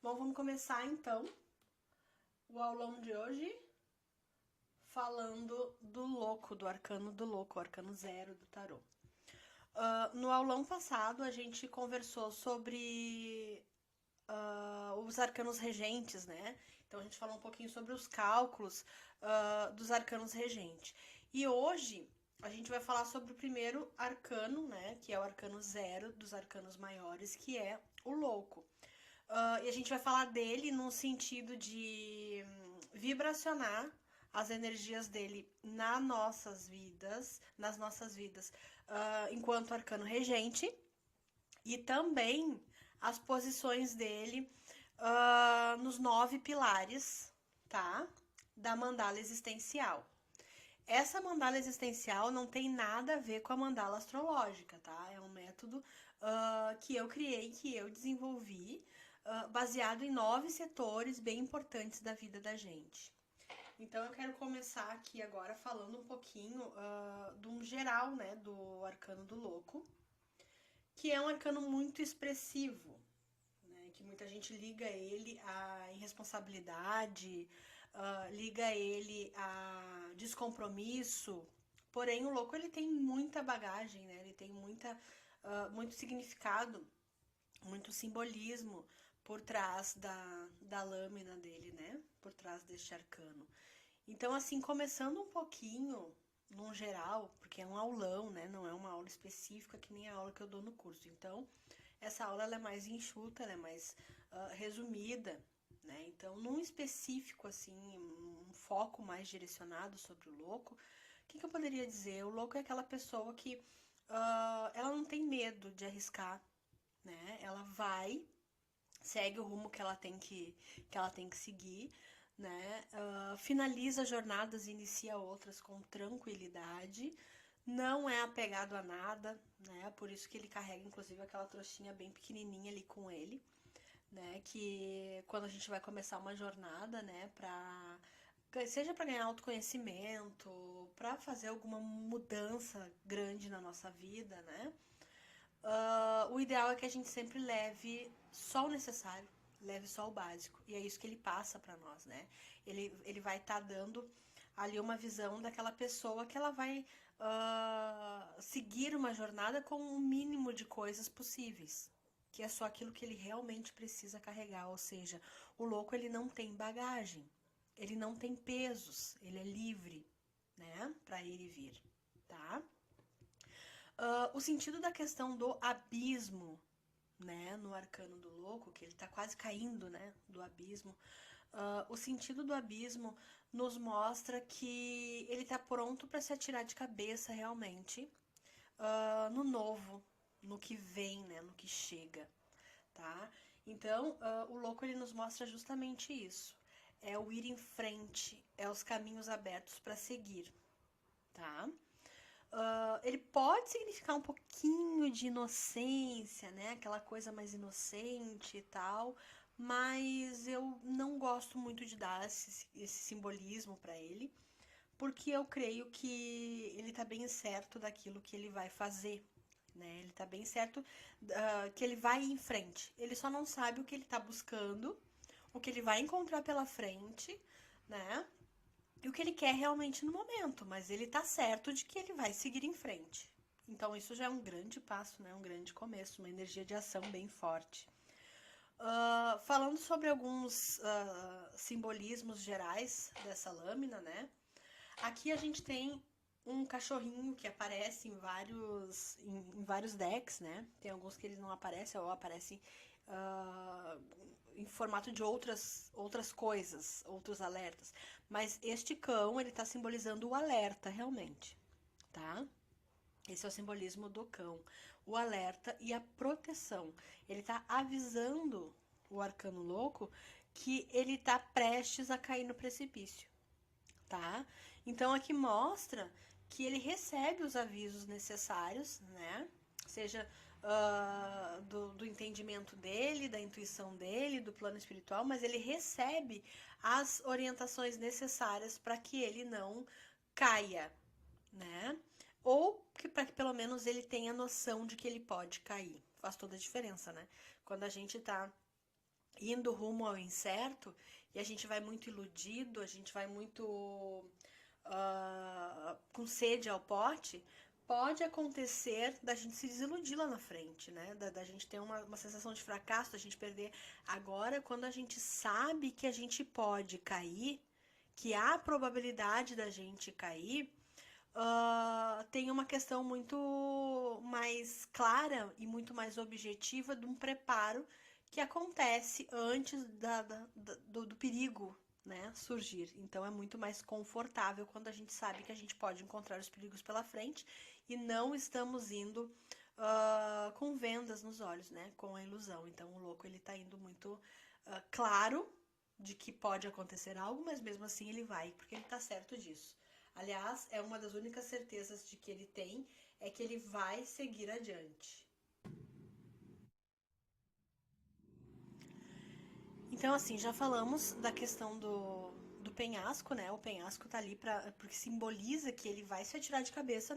Bom, vamos começar então o aulão de hoje falando do louco, do arcano do louco, o arcano 0 do tarô. No aulão passado a gente conversou sobre os arcanos regentes, né? Então a gente falou um pouquinho sobre os cálculos dos arcanos regentes. E hoje a gente vai falar sobre o primeiro arcano, né? Que é o arcano 0 dos arcanos maiores, que é o louco. E a gente vai falar dele no sentido de vibracionar as energias dele nas nossas vidas, enquanto arcano regente, e também as posições dele nos 9 pilares, tá? Da mandala existencial. Essa mandala existencial não tem nada a ver com a mandala astrológica, tá? É um método que eu criei, que eu desenvolvi, baseado em 9 setores bem importantes da vida da gente. Então eu quero começar aqui agora falando um pouquinho de um geral, né, do arcano do louco, que é um arcano muito expressivo, né, que muita gente liga ele à irresponsabilidade, liga ele a descompromisso. Porém, o louco ele tem muita bagagem, né? Ele tem muito significado, muito simbolismo por trás da lâmina dele, né? Por trás deste arcano. Então, assim, começando um pouquinho, num geral, porque é um aulão, né? Não é uma aula específica que nem a aula que eu dou no curso. Então, essa aula ela é mais enxuta, ela é mais resumida, né? Então, num específico, assim, um foco mais direcionado sobre o louco, o que eu poderia dizer? O louco é aquela pessoa que ela não tem medo de arriscar, né? Ela vai, segue o rumo que ela tem que seguir, né? Finaliza jornadas e inicia outras com tranquilidade, não é apegado a nada, né? Por isso que ele carrega, inclusive, aquela trouxinha bem pequenininha ali com ele, né? Que quando a gente vai começar uma jornada, né? Seja para ganhar autoconhecimento, para fazer alguma mudança grande na nossa vida, né? O ideal é que a gente sempre leve só o necessário, leve só o básico. E é isso que ele passa para nós, né? Ele vai estar dando ali uma visão daquela pessoa que ela vai seguir uma jornada com o mínimo de coisas possíveis, que é só aquilo que ele realmente precisa carregar. Ou seja, o louco ele não tem bagagem, ele não tem pesos, ele é livre, né? Para ir e vir, tá? O sentido da questão do abismo, né, no arcano do louco, que ele tá quase caindo, né, do abismo. O sentido do abismo nos mostra que ele tá pronto para se atirar de cabeça realmente no novo, no que vem, né, no que chega, tá? Então, o louco ele nos mostra justamente isso. É o ir em frente, é os caminhos abertos para seguir, tá? Ele pode significar um pouquinho de inocência, né? Aquela coisa mais inocente e tal, mas eu não gosto muito de dar esse simbolismo para ele, porque eu creio que ele tá bem certo daquilo que ele vai fazer, né? Ele tá bem certo que ele vai em frente. Ele só não sabe o que ele tá buscando, o que ele vai encontrar pela frente, né? E o que ele quer realmente no momento, mas ele tá certo de que ele vai seguir em frente. Então isso já é um grande passo, né? Um grande começo, uma energia de ação bem forte. Falando sobre alguns simbolismos gerais dessa lâmina, né? Aqui a gente tem um cachorrinho que aparece em vários decks, né? Tem alguns que eles não aparecem ou aparecem em formato de outras coisas, outros alertas. Mas este cão, ele tá simbolizando o alerta, realmente, tá? Esse é o simbolismo do cão. O alerta e a proteção. Ele tá avisando o arcano louco que ele tá prestes a cair no precipício, tá? Então aqui mostra que ele recebe os avisos necessários, né? Seja do entendimento dele, da intuição dele, do plano espiritual, mas ele recebe as orientações necessárias para que ele não caia, né? Ou para que pelo menos ele tenha noção de que ele pode cair. Faz toda a diferença, né? Quando a gente tá indo rumo ao incerto, e a gente vai muito iludido, a gente vai muito com sede ao pote, pode acontecer da gente se desiludir lá na frente, né? Da gente ter uma sensação de fracasso, da gente perder. Agora, quando a gente sabe que a gente pode cair, que há probabilidade da gente cair, tem uma questão muito mais clara e muito mais objetiva de um preparo que acontece antes do perigo, né, surgir. Então é muito mais confortável quando a gente sabe que a gente pode encontrar os perigos pela frente e não estamos indo com vendas nos olhos, né, com a ilusão. Então o louco ele tá indo muito claro de que pode acontecer algo, mas mesmo assim ele vai, porque ele tá certo disso. Aliás, é uma das únicas certezas de que ele tem, é que ele vai seguir adiante. Então, assim, já falamos da questão do penhasco, né? O penhasco tá ali porque simboliza que ele vai se atirar de cabeça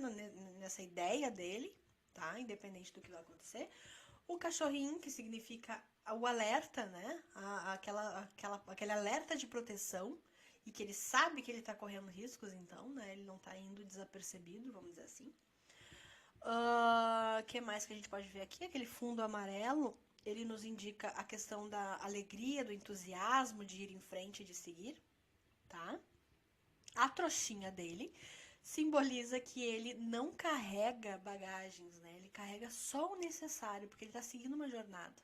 nessa ideia dele, tá? Independente do que vai acontecer. O cachorrinho, que significa o alerta, né? Aquele alerta de proteção, e que ele sabe que ele tá correndo riscos, então, né? Ele não tá indo desapercebido, vamos dizer assim. Que mais que a gente pode ver aqui? Aquele fundo amarelo, ele nos indica a questão da alegria, do entusiasmo de ir em frente e de seguir, tá? A trouxinha dele simboliza que ele não carrega bagagens, né? Ele carrega só o necessário, porque ele está seguindo uma jornada.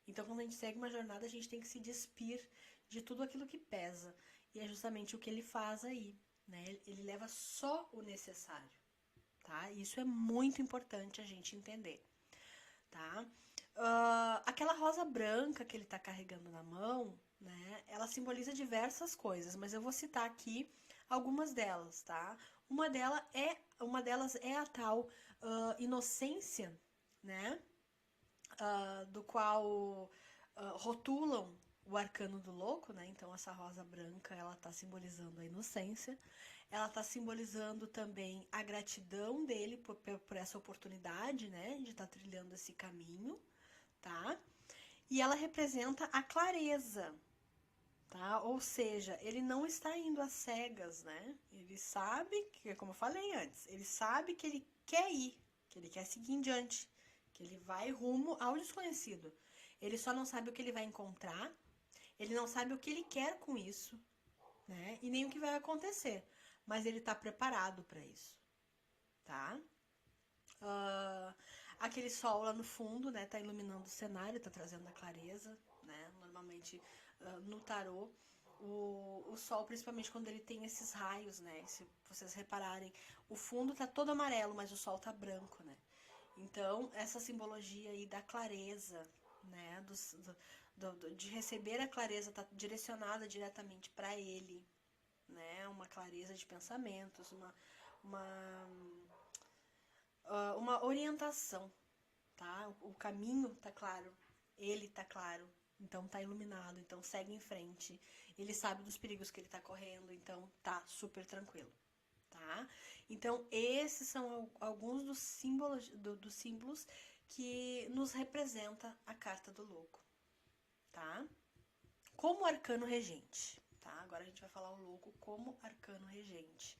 Então, quando a gente segue uma jornada, a gente tem que se despir de tudo aquilo que pesa. E é justamente o que ele faz aí, né? Ele leva só o necessário, tá? Isso é muito importante a gente entender, tá? Aquela rosa branca que ele tá carregando na mão, né? Ela simboliza diversas coisas, mas eu vou citar aqui algumas delas, tá? Uma delas é a tal inocência, né? Do qual rotulam o arcano do louco, né? Então essa rosa branca, ela tá simbolizando a inocência. Ela tá simbolizando também a gratidão dele por essa oportunidade, né? De estar trilhando esse caminho, tá? E ela representa a clareza, tá? Ou seja, ele não está indo às cegas, né? Ele sabe, que, como eu falei antes, ele sabe que ele quer ir, que ele quer seguir em diante, que ele vai rumo ao desconhecido. Ele só não sabe o que ele vai encontrar, ele não sabe o que ele quer com isso, né? E nem o que vai acontecer. Mas ele está preparado para isso, tá? Aquele sol lá no fundo, né? Tá iluminando o cenário, tá trazendo a clareza, né? Normalmente no tarô, o sol, principalmente quando ele tem esses raios, né? Se vocês repararem, o fundo tá todo amarelo, mas o sol tá branco, né? Então, essa simbologia aí da clareza, né? De receber a clareza, tá direcionada diretamente para ele, né? Uma clareza de pensamentos, uma, uma orientação, tá? O caminho tá claro, ele tá claro, então tá iluminado, então segue em frente. Ele sabe dos perigos que ele tá correndo, então tá super tranquilo, tá? Então esses são alguns dos símbolos que nos representa a carta do louco, tá? Como arcano regente, tá? Agora a gente vai falar o louco como arcano regente.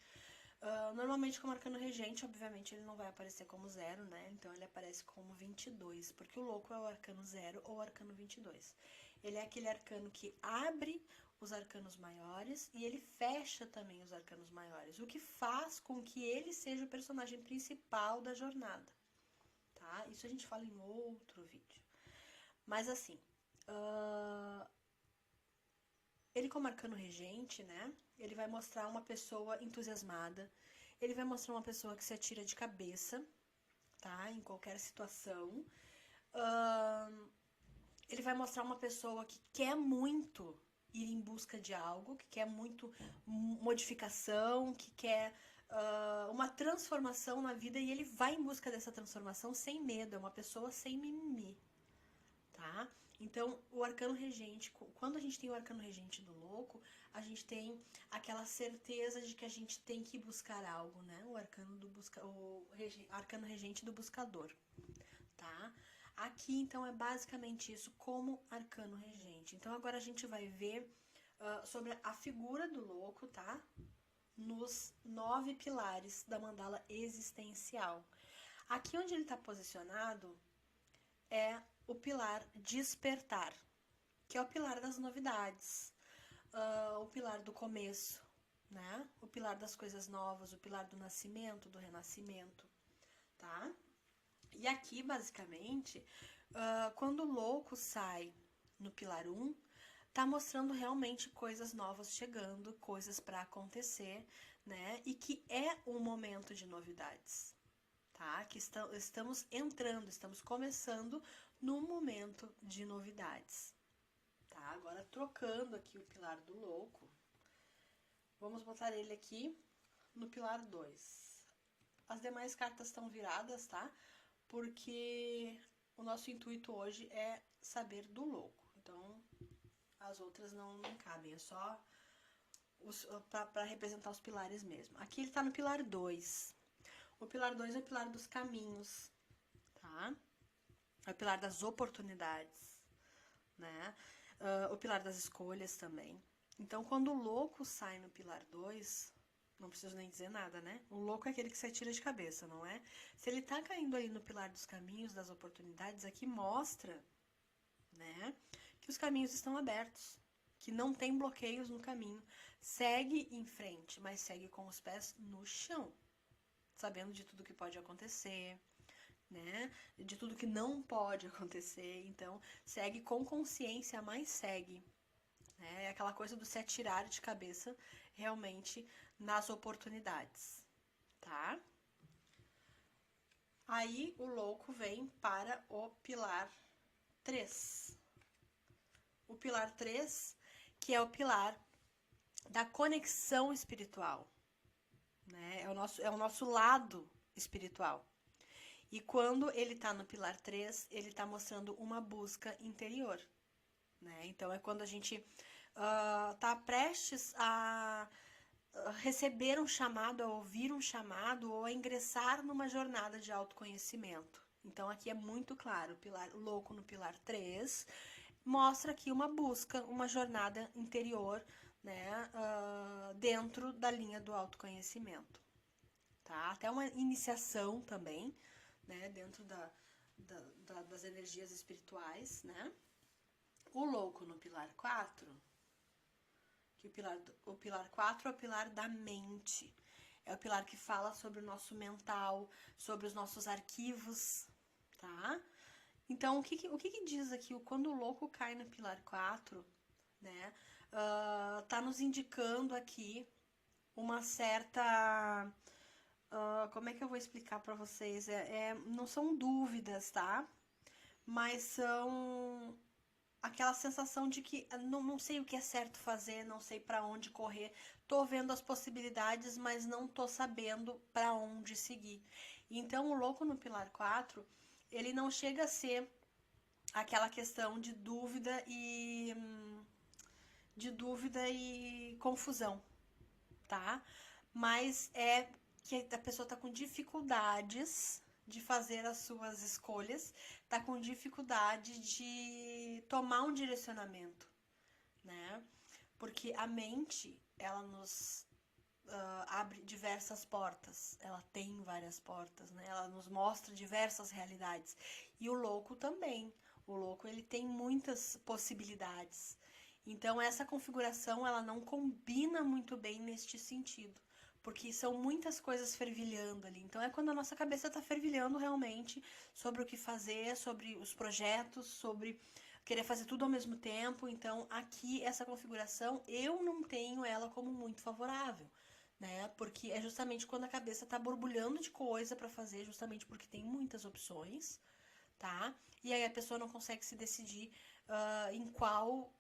Normalmente, como arcano regente, obviamente, ele não vai aparecer como 0, né? Então, ele aparece como 22, porque o louco é o arcano 0 ou arcano 22. Ele é aquele arcano que abre os arcanos maiores e ele fecha também os arcanos maiores, o que faz com que ele seja o personagem principal da jornada, tá? Isso a gente fala em outro vídeo. Mas, assim, ele como arcano regente, né? Ele vai mostrar uma pessoa entusiasmada, ele vai mostrar uma pessoa que se atira de cabeça, tá? Em qualquer situação. Ele vai mostrar uma pessoa que quer muito ir em busca de algo, que quer muito modificação, que quer uma transformação na vida e ele vai em busca dessa transformação sem medo, é uma pessoa sem mimimi, tá? Então, o arcano regente, quando a gente tem o arcano regente do louco, a gente tem aquela certeza de que a gente tem que buscar algo, né? O arcano regente do buscador, tá? Aqui, então, é basicamente isso como arcano regente. Então, agora a gente vai ver sobre a figura do louco, tá? Nos 9 pilares da mandala existencial. Aqui onde ele está posicionado é o pilar despertar, que é o pilar das novidades, o pilar do começo, né? O pilar das coisas novas, o pilar do nascimento, do renascimento, tá? E aqui, basicamente, quando o louco sai no pilar 1, tá mostrando realmente coisas novas chegando, coisas para acontecer, né? E que é um momento de novidades, tá? Que estamos entrando, estamos começando num momento de novidades, tá? Agora, trocando aqui o pilar do louco, vamos botar ele aqui no pilar 2. As demais cartas estão viradas, tá? Porque o nosso intuito hoje é saber do louco. Então, as outras não cabem, é só para representar os pilares mesmo. Aqui ele tá no pilar 2. O pilar 2 é o pilar dos caminhos, tá? É o pilar das oportunidades, né? O pilar das escolhas também. Então, quando o louco sai no pilar 2, não preciso nem dizer nada, né? O louco é aquele que se atira de cabeça, não é? Se ele tá caindo aí no pilar dos caminhos, das oportunidades, aqui mostra, né, que os caminhos estão abertos, que não tem bloqueios no caminho. Segue em frente, mas segue com os pés no chão, sabendo de tudo que pode acontecer, né? De tudo que não pode acontecer. Então, segue com consciência, mas segue. É aquela coisa do se atirar de cabeça realmente nas oportunidades, tá? Aí o louco vem para o pilar 3. O pilar 3, que é o pilar da conexão espiritual, né? É o nosso lado espiritual. E quando ele tá no pilar 3, ele tá mostrando uma busca interior, né? Então é quando a gente tá prestes a receber um chamado, a ouvir um chamado ou a ingressar numa jornada de autoconhecimento. Então aqui é muito claro, o pilar louco no pilar 3 mostra aqui uma busca, uma jornada interior, né, dentro da linha do autoconhecimento, tá? Até uma iniciação também, né, dentro das energias espirituais, né? O louco no pilar 4, que o pilar 4 é o pilar da mente, é o pilar que fala sobre o nosso mental, sobre os nossos arquivos, tá? Então, o que diz aqui? Quando o louco cai no pilar 4, né, tá nos indicando aqui uma certa... como é que eu vou explicar para vocês? Não são dúvidas, tá? Mas são aquela sensação de que não sei o que é certo fazer, não sei para onde correr, tô vendo as possibilidades, mas não tô sabendo para onde seguir. Então, o louco no pilar 4, ele não chega a ser aquela questão de dúvida e confusão, tá? Mas é que a pessoa tá com dificuldades de fazer as suas escolhas, tá com dificuldade de tomar um direcionamento, né? Porque a mente, ela nos abre diversas portas, ela tem várias portas, né? Ela nos mostra diversas realidades. E o louco também. O louco, ele tem muitas possibilidades. Então, essa configuração, ela não combina muito bem neste sentido, porque são muitas coisas fervilhando ali. Então, é quando a nossa cabeça está fervilhando realmente sobre o que fazer, sobre os projetos, sobre querer fazer tudo ao mesmo tempo. Então, aqui, essa configuração, eu não tenho ela como muito favorável, né? Porque é justamente quando a cabeça está borbulhando de coisa para fazer, justamente porque tem muitas opções, tá? E aí a pessoa não consegue se decidir em qual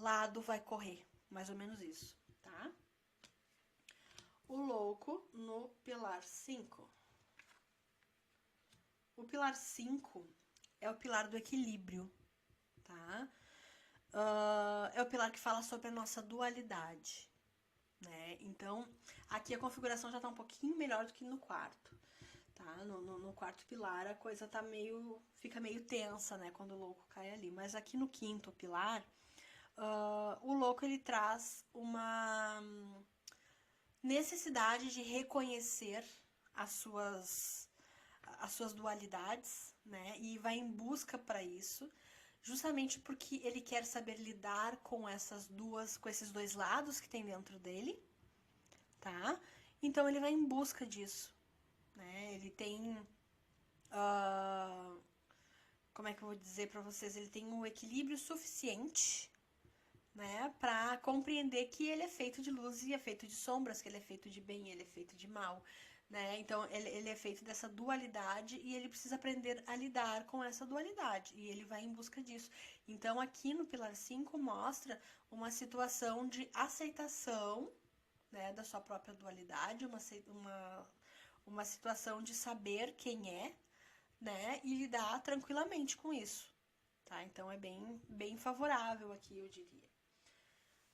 lado vai correr, mais ou menos isso, tá? O louco no pilar 5. O pilar 5 é o pilar do equilíbrio, tá? É o pilar que fala sobre a nossa dualidade, né? Então, aqui a configuração já tá um pouquinho melhor do que no quarto, tá? No quarto pilar a coisa tá fica meio tensa, né, quando o louco cai ali. Mas aqui no quinto pilar, o louco ele traz uma necessidade de reconhecer as suas dualidades, né? E vai em busca para isso, justamente porque ele quer saber lidar com com esses dois lados que tem dentro dele, tá? Então ele vai em busca disso, né? Ele tem, como é que eu vou dizer para vocês? Ele tem um equilíbrio suficiente, né, para compreender que ele é feito de luz e é feito de sombras, que ele é feito de bem, ele é feito de mal, né? Então ele é feito dessa dualidade e ele precisa aprender a lidar com essa dualidade e ele vai em busca disso. Então aqui no pilar 5 mostra uma situação de aceitação, né, da sua própria dualidade, uma situação de saber quem é, né, e lidar tranquilamente com isso, tá? Então é bem favorável aqui, eu diria.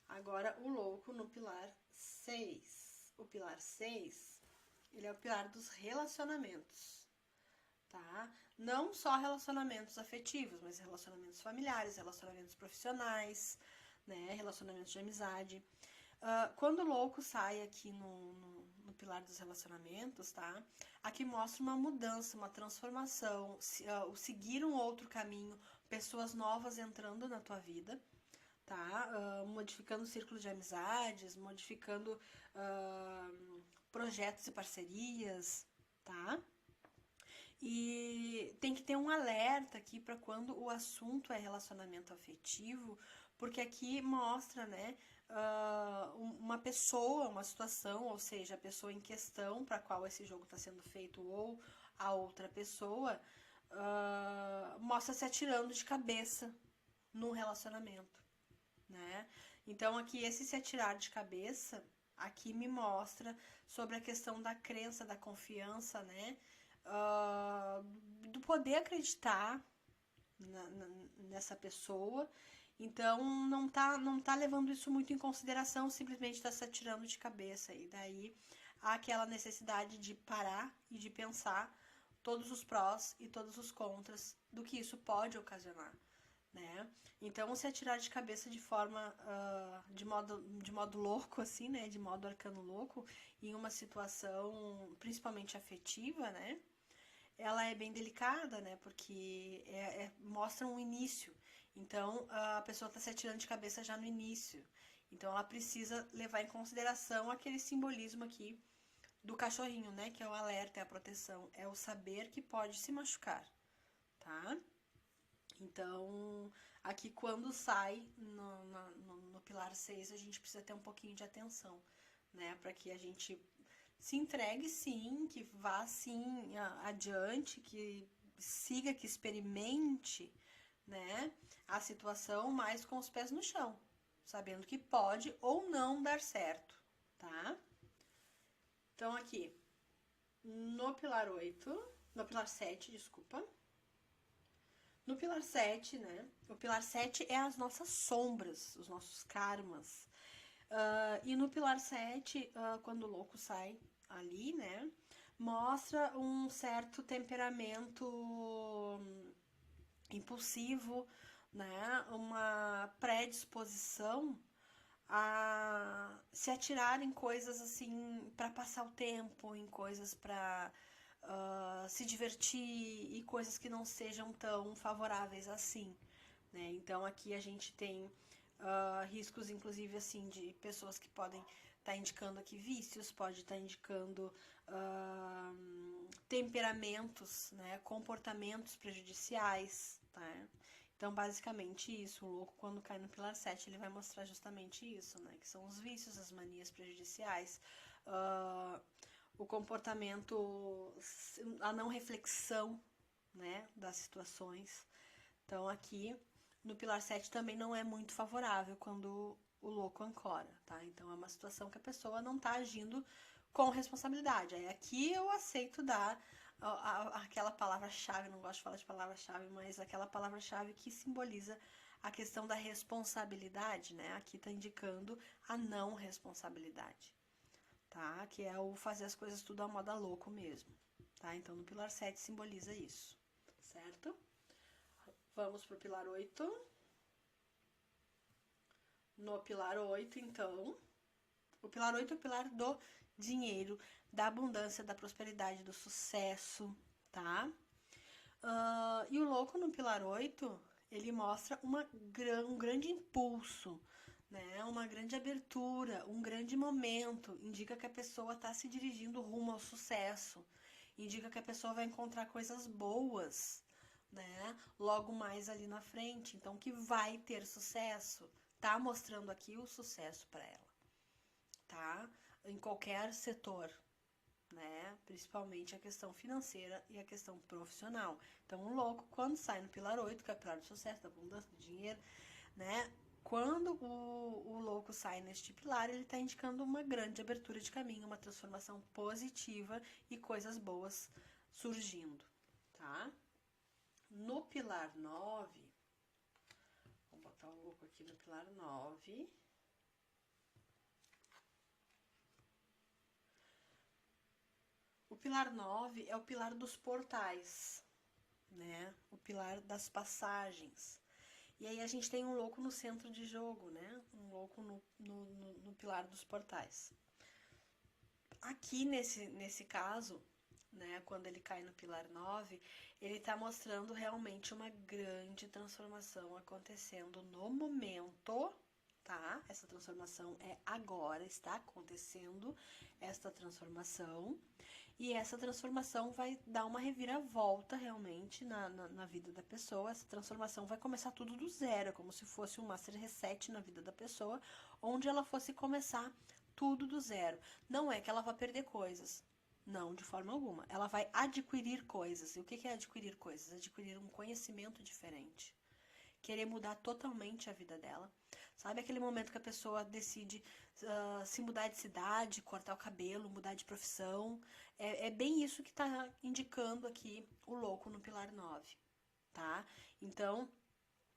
Agora, o louco no pilar 6. O pilar 6, ele é o pilar dos relacionamentos, tá? Não só relacionamentos afetivos, mas relacionamentos familiares, relacionamentos profissionais, né? Relacionamentos de amizade. Quando o louco sai aqui no pilar dos relacionamentos, tá? Aqui mostra uma mudança, uma transformação, o seguir um outro caminho, pessoas novas entrando na tua vida, tá? Modificando o círculo de amizades, modificando projetos e parcerias, tá? E tem que ter um alerta aqui para quando o assunto é relacionamento afetivo, porque aqui mostra, né, uma pessoa, uma situação, ou seja, a pessoa em questão para qual esse jogo está sendo feito ou a outra pessoa, mostra se atirando de cabeça num relacionamento, né? Então aqui esse se atirar de cabeça aqui me mostra sobre a questão da crença, da confiança, né? Do poder acreditar nessa pessoa. Então não tá levando isso muito em consideração, simplesmente está se atirando de cabeça. E daí há aquela necessidade de parar e de pensar todos os prós e todos os contras do que isso pode ocasionar, né? Então, se atirar de cabeça de forma, de modo louco, assim, né? De modo arcano louco, em uma situação principalmente afetiva, né? Ela é bem delicada, né? Porque mostra um início. Então, a pessoa está se atirando de cabeça já no início. Então, ela precisa levar em consideração aquele simbolismo aqui do cachorrinho, né? Que é o alerta, é a proteção, é o saber que pode se machucar, tá? Então, aqui quando sai no pilar 6, a gente precisa ter um pouquinho de atenção, né? Para que a gente se entregue sim, que vá sim adiante, que siga, que experimente, né? A situação, mas com os pés no chão, sabendo que pode ou não dar certo, tá? Então, aqui, no pilar 8, no pilar 7, desculpa. No pilar 7, né? O pilar 7 é as nossas sombras, os nossos karmas. E no pilar 7, quando o louco sai ali, né? Mostra um certo temperamento impulsivo, né? Uma predisposição a se atirar em coisas assim para passar o tempo, em coisas para se divertir e coisas que não sejam tão favoráveis assim, né? Então aqui a gente tem riscos, inclusive assim, de pessoas que podem estar indicando aqui vícios, pode estar indicando temperamentos, né? Comportamentos prejudiciais, tá? Então, basicamente isso, o louco quando cai no pilar 7, ele vai mostrar justamente isso, né? Que são os vícios, as manias prejudiciais, o comportamento, a não reflexão, né, das situações. Então, aqui no pilar 7 também não é muito favorável quando o louco ancora, tá? Então, é uma situação que a pessoa não tá agindo com responsabilidade. Aí aqui eu aceito dar aquela palavra-chave, não gosto de falar de palavra-chave, mas aquela palavra-chave que simboliza a questão da responsabilidade, né? Aqui tá indicando a não responsabilidade, tá? Que é o fazer as coisas tudo à moda louco mesmo, tá? Então, no pilar 7 simboliza isso, certo? Vamos pro pilar 8. No pilar 8, então, o pilar 8 é o pilar do dinheiro, da abundância, da prosperidade, do sucesso, tá? E o louco no pilar 8, ele mostra um grande impulso, né? Uma grande abertura, um grande momento. Indica que a pessoa está se dirigindo rumo ao sucesso. Indica que a pessoa vai encontrar coisas boas, né? Logo mais ali na frente. Então, que vai ter sucesso. Tá mostrando aqui o sucesso para ela, tá? Em qualquer setor, né? Principalmente a questão financeira e a questão profissional. Então, o louco, quando sai no pilar 8, que é o pilar do sucesso, da abundância, do dinheiro, né? Quando o louco sai neste pilar, ele está indicando uma grande abertura de caminho, uma transformação positiva e coisas boas surgindo, tá? No pilar 9, vou botar o louco aqui no pilar 9. O pilar 9 é o pilar dos portais, né? O pilar das passagens. E aí a gente tem um louco no centro de jogo, né? Um louco no pilar dos portais. Aqui nesse caso, né, quando ele cai no pilar 9, ele está mostrando realmente uma grande transformação acontecendo no momento, tá? Essa transformação é agora, está acontecendo esta transformação. E essa transformação vai dar uma reviravolta realmente na vida da pessoa. Essa transformação vai começar tudo do zero, como se fosse um master reset na vida da pessoa, onde ela fosse começar tudo do zero. Não é que ela vai perder coisas. Não, de forma alguma. Ela vai adquirir coisas. E o que é adquirir coisas? Adquirir um conhecimento diferente. Querer mudar totalmente a vida dela. Sabe aquele momento que a pessoa decide se mudar de cidade, cortar o cabelo, mudar de profissão? É bem isso que está indicando aqui o louco no pilar 9, tá? Então,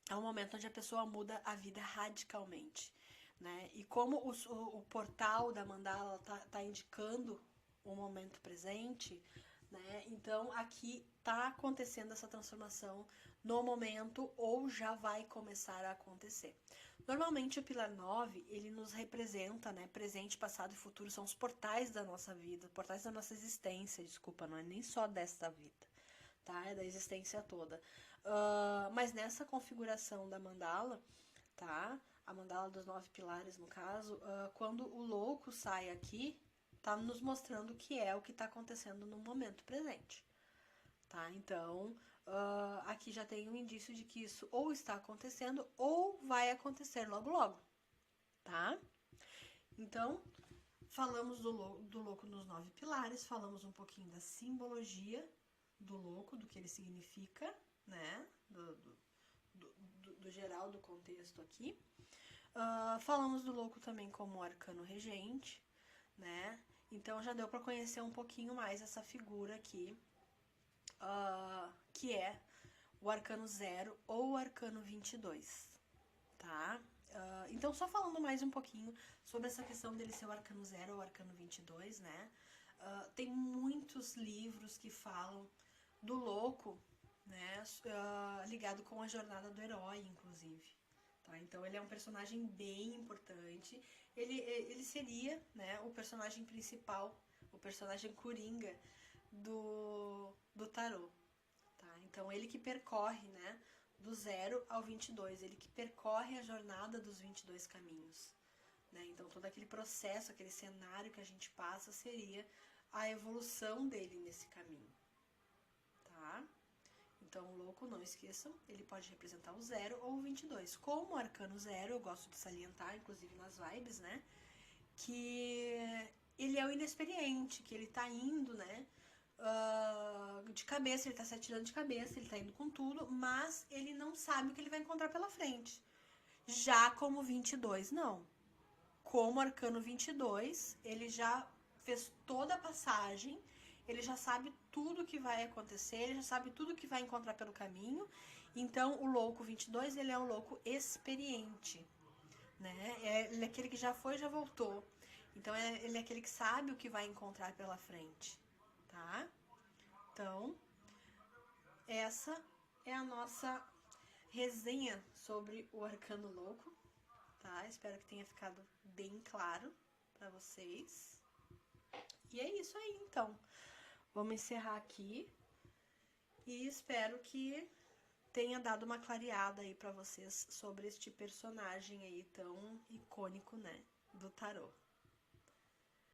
é um momento onde a pessoa muda a vida radicalmente, né? E como o portal da mandala tá indicando o momento presente, né? Então, aqui tá acontecendo essa transformação no momento ou já vai começar a acontecer. Normalmente o pilar 9, ele nos representa, né, presente, passado e futuro, são os portais da nossa vida, portais da nossa existência, desculpa, não é nem só desta vida, tá, é da existência toda. Mas nessa configuração da mandala, tá, a mandala dos 9 pilares no caso, quando o louco sai aqui, tá nos mostrando o que é o que está acontecendo no momento presente, tá, então... aqui já tem um indício de que isso ou está acontecendo ou vai acontecer logo logo, tá? Então, falamos do louco nos 9 pilares, falamos um pouquinho da simbologia do louco, do que ele significa, né? Do geral do contexto aqui. Falamos do louco também como arcano regente, né? Então já deu para conhecer um pouquinho mais essa figura aqui, que é o arcano 0 ou o arcano 22, tá? Então, só falando mais um pouquinho sobre essa questão dele ser o arcano 0 ou o arcano 22, né? Tem muitos livros que falam do louco, né? Ligado com a jornada do herói, inclusive. Tá? Então, ele é um personagem bem importante. Ele seria, né, o personagem principal, o personagem coringa do tarô. Tá? Então, ele que percorre, né, do 0 ao 22, ele que percorre a jornada dos 22 caminhos. Né? Então, todo aquele processo, aquele cenário que a gente passa seria a evolução dele nesse caminho. Tá? Então, o louco, não esqueçam, ele pode representar o 0 ou o 22. Como o arcano 0, eu gosto de salientar, inclusive nas vibes, né, que ele é o inexperiente, que ele tá indo, né, de cabeça, ele tá se atirando de cabeça, ele tá indo com tudo, mas ele não sabe o que ele vai encontrar pela frente. Já como 22, não. Como arcano 22, ele já fez toda a passagem, ele já sabe tudo que vai acontecer, ele já sabe tudo que vai encontrar pelo caminho. Então, o louco 22, ele é um louco experiente, né? Ele é aquele que já foi e já voltou. Então, ele é aquele que sabe o que vai encontrar pela frente, tá? Então, essa é a nossa resenha sobre o Arcano Louco, tá? Espero que tenha ficado bem claro pra vocês. E é isso aí, então. Vamos encerrar aqui e espero que tenha dado uma clareada aí pra vocês sobre este personagem aí tão icônico, né, do tarô.